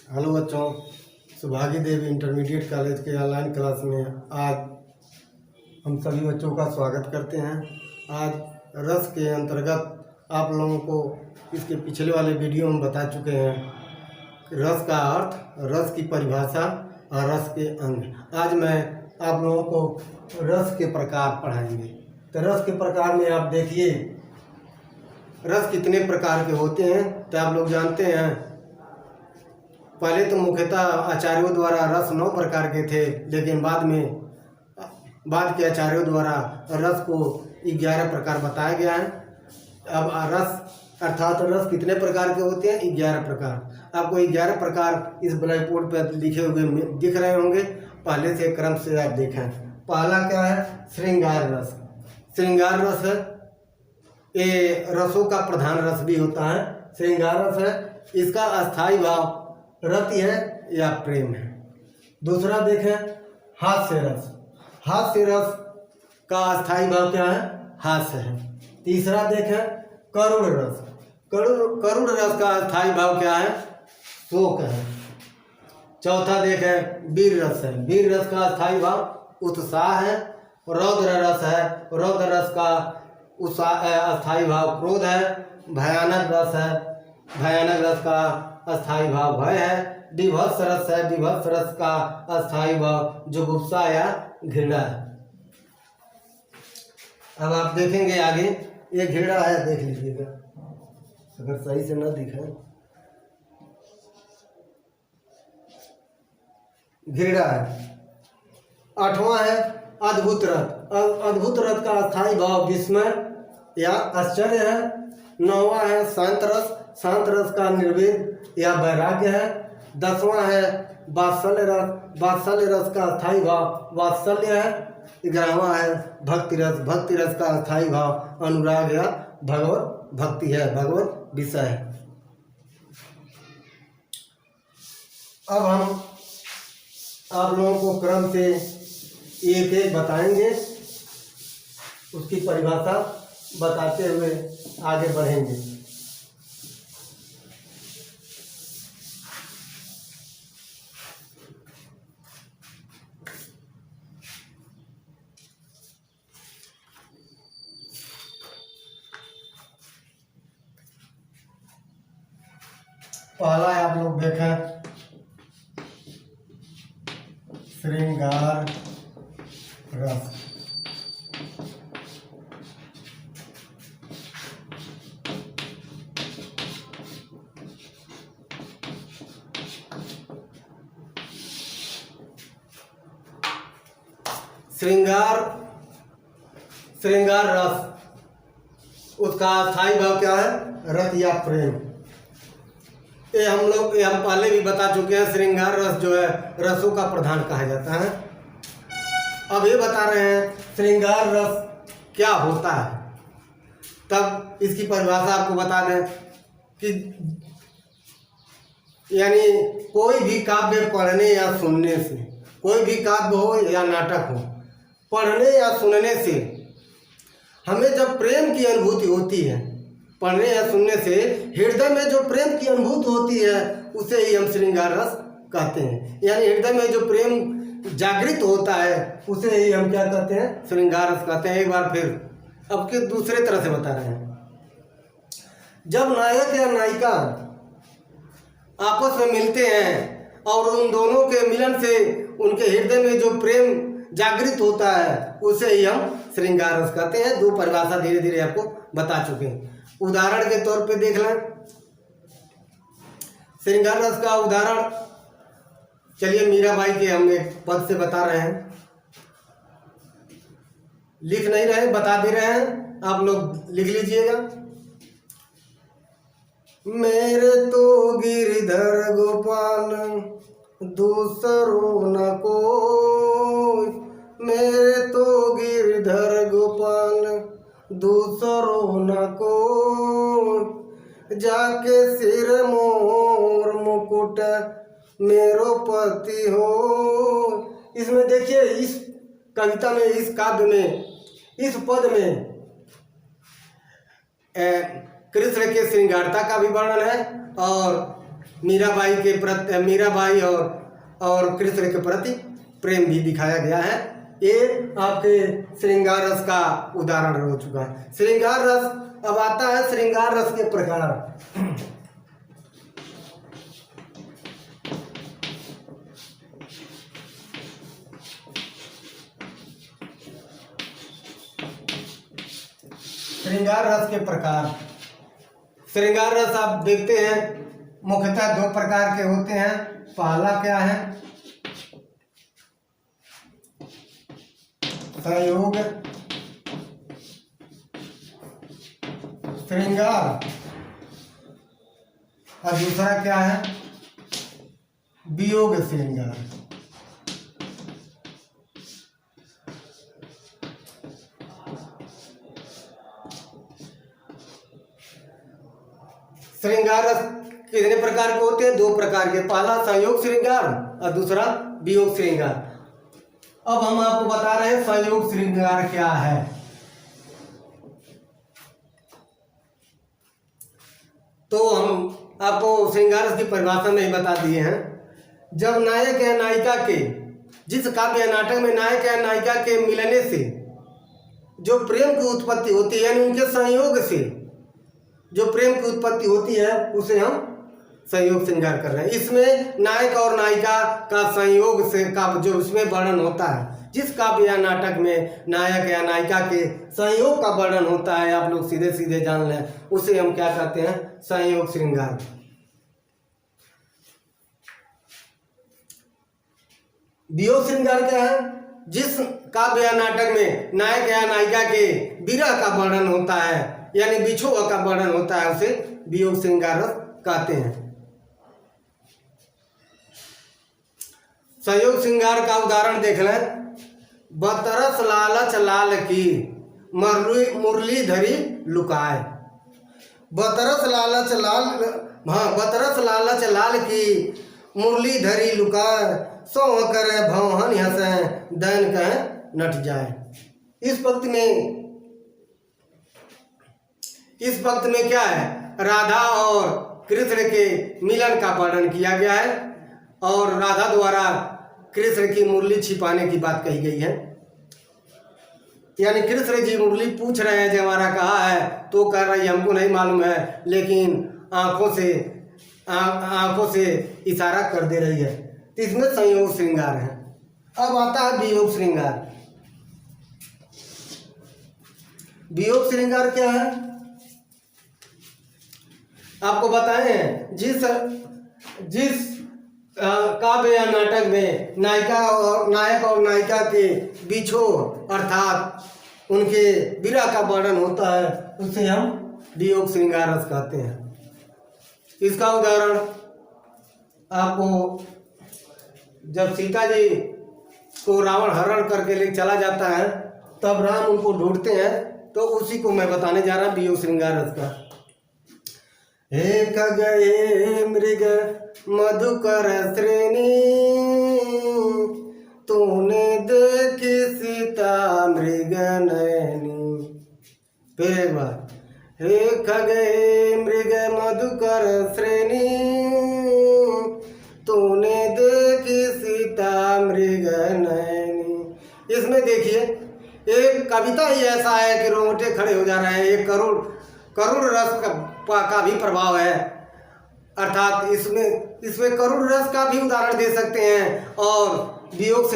Hello बच्चों, सुभागी देवी intermediate college के online class में आज हम सभी बच्चों का स्वागत करते हैं। आज रस के अंतर्गत आप लोगों को इसके पिछले वाले वीडियो में बता चुके हैं रस का अर्थ, रस की परिभाषा और रस के अंग। आज मैं आप लोगों को रस के प्रकार पढ़ाएंगे। तो रस के प्रकार में आप देखिए रस कितने प्रकार के होते हैं। तो आप लोग जानते हैं पहले तो मुख्यतः आचार्यों द्वारा रस 9 प्रकार के थे, लेकिन बाद के आचार्यों द्वारा रस को 11 प्रकार बताया गया है। अब रस अर्थात रस कितने प्रकार के होते हैं? 11 प्रकार। आपको 11 प्रकार इस ब्लैक बोर्ड पर लिखे हुए दिख रहे होंगे। पहले से क्रम से आप देखें। पहला क्या है? श्रृंगार रस। श्रृंगार रस है, ये रसों का प्रधान रस भी होता है। श्रृंगार रस है, इसका अस्थाई भाव रति है या प्रेम है। दूसरा देखें हास्य रस। हास्य रस का अस्थाई भाव क्या है? हास्य है। तीसरा देखें करुण रस। करुण रस का अस्थाई भाव क्या है? शोक है। चौथा देखें वीर रस है। वीर रस का अस्थाई भाव उत्साह है। रौद्र रस है। रौद्र रस का अस्थाई भाव क्रोध है। भयानक रस है। भयानक रस का अस्थाई भाव भय है। विभत्स रस है। विभत्स रस का अस्थाई भाव जुगुप्सा या घृणा है। अब आप देखेंगे आगे, ये घृणा है, देख लीजिएगा अगर सही से न दिखे। घृणा है। 8वां है अद्भुत रस। अद्भुत रस का अस्थाई भाव विस्मय या आश्चर्य है। 9वां है शांत रस। शांत रस का निर्वेद या वैराग्य है। 10वां है वात्सल्य रस। वात्सल्य रस का अस्थाई भाव वात्सल्य है। 11वां है भक्ति रस। भक्ति रस का अस्थाई भाव अनुराग या भगवत भक्ति है, भगवत विषय है। अब हम आप लोगों को क्रम से एक एक बताएंगे, उसकी परिभाषा बताते हुए आगे बढ़ेंगे। पहला है, आप लोग देखें श्रृंगार रस। श्रृंगार रस, उसका अस्थाई भाव क्या है? रत या प्रेम। ये हम पहले भी बता चुके हैं। श्रृंगार रस जो है रसों का प्रधान कहा जाता है। अब ये बता रहे हैं श्रृंगार रस क्या होता है। तब इसकी परिभाषा आपको बता दें कि यानी कोई भी काव्य पढ़ने या सुनने से, कोई भी काव्य हो या नाटक हो, पढ़ने या सुनने से हमें जब प्रेम की अनुभूति होती है, पढ़ने या सुनने से हृदय में जो प्रेम की अनुभूति होती है उसे ही हम श्रृंगार रस कहते हैं। यानी हृदय में जो प्रेम जागृत होता है उसे ही हम क्या कहते हैं? श्रृंगार रस कहते हैं। एक बार फिर अब के दूसरे तरह से बता रहे हैं। जब नायक या नायिका आपस में मिलते हैं और उन दोनों के मिलन से उनके हृदय में जो प्रेम जागृत होता है उसे ही हम श्रृंगार रस कहते हैं। 2 परिभाषा धीरे धीरे आपको बता चुके हैं। उदाहरण के तौर पे देख लें श्रृंगार रस का उदाहरण। चलिए मीराबाई के हम एक पद से बता रहे हैं, लिख नहीं रहे, बता दे रहे हैं, आप लोग लिख लीजिएगा। मेरे तो गिरधर गोपाल दूसरो न कोई। मेरे तो गिरधर गोपाल दूसरो न कोई। जाके सिर मोर मुकुट मेरो पति हो। इसमें देखिए, इस कविता में, इस काव्य में, इस पद में कृष्ण के श्रृंगारता का भी वर्णन है और मीराबाई और कृष्ण के प्रति प्रेम भी दिखाया गया है। ये आपके श्रृंगार रस का उदाहरण हो चुका है। श्रृंगार रस अब आता है श्रृंगार रस के प्रकार। श्रृंगार रस के प्रकार। श्रृंगार रस आप देखते हैं मुख्यतः दो प्रकार के होते हैं। पहला क्या है? संयोग श्रृंगार, और दूसरा क्या है? वियोग श्रृंगार। श्रृंगार रस कितने प्रकार के होते हैं? दो प्रकार के। पहला संयोग श्रृंगार और दूसरा वियोग श्रृंगार। अब हम आपको बता रहे हैं संयोग श्रृंगार क्या है। तो हम आपको श्रृंगार रस की परिभाषा नहीं बता दिए हैं। जब नायक या नायिका के, जिस काव्य या नाटक में नायक या नायिका के मिलने से जो प्रेम की उत्पत्ति होती है, यानी उनके संयोग से जो प्रेम की उत्पत्ति होती है, उसे हम संयोग श्रृंगार कर रहे हैं। इसमें नायक और नायिका का संयोग से का जो उसमें वर्णन होता है, जिस काव्य या नाटक में नायक या नायिका के संयोग का वर्णन होता है, आप लोग सीधे सीधे जान लें, उसे हम क्या कहते हैं? संयोग श्रृंगार। वियोग श्रृंगार क्या है? जिस काव्य या नाटक में नायक या नायिका के विरह का वर्णन होता है, यानी बिछोह का वर्णन होता है, उसे वियोग श्रृंगार रस कहते हैं। संयोग श्रृंगार का उदाहरण देख लें। बतरस लालच लाल की मुरली धरी लुकाए। बतरस लालच लाल की मुरली धरी लुकाए, सोह करे भौहन हंसे दैन कहे नट जाए। इस वक्त में क्या है? राधा और कृष्ण के मिलन का वर्णन किया गया है और राधा द्वारा कृष्ण की मुरली छिपाने की बात कही गई है। यानी कृष्ण जी मुरली पूछ रहे हैं जो हमारा कहा है, तो कह रही हमको नहीं मालूम है, लेकिन आंखों से इशारा कर दे रही है। तो इसमें संयोग श्रृंगार है। अब आता है वियोग श्रृंगार। वियोग श्रृंगार क्या है? आपको बताएं, जिस काव्य या नाटक में नायक और नायिका के बिछोह अर्थात उनके विरह का वर्णन होता है, उसे हम वियोग श्रृंगार रस कहते हैं। इसका उदाहरण आपको, जब सीता जी को रावण हरण करके ले चला जाता है, तब राम उनको ढूंढते हैं, तो उसी को मैं बताने जा रहा हूँ वियोग श्रृंगार रस का। एक गए मृग मधुकर श्रेणी, तूने देखी सीता मृग नैनी। फिर एक बार। एक गए मृग मधुकर श्रेणी, तूने देखी सीता मृग नैनी। इसमें देखिए एक कविता ही ऐसा है कि रोंगटे खड़े हो जा रहे हैं। एक करुण रस का भी प्रभाव है, अर्थात इसमें करुण रस का भी उदाहरण दे सकते हैं। और वियोग से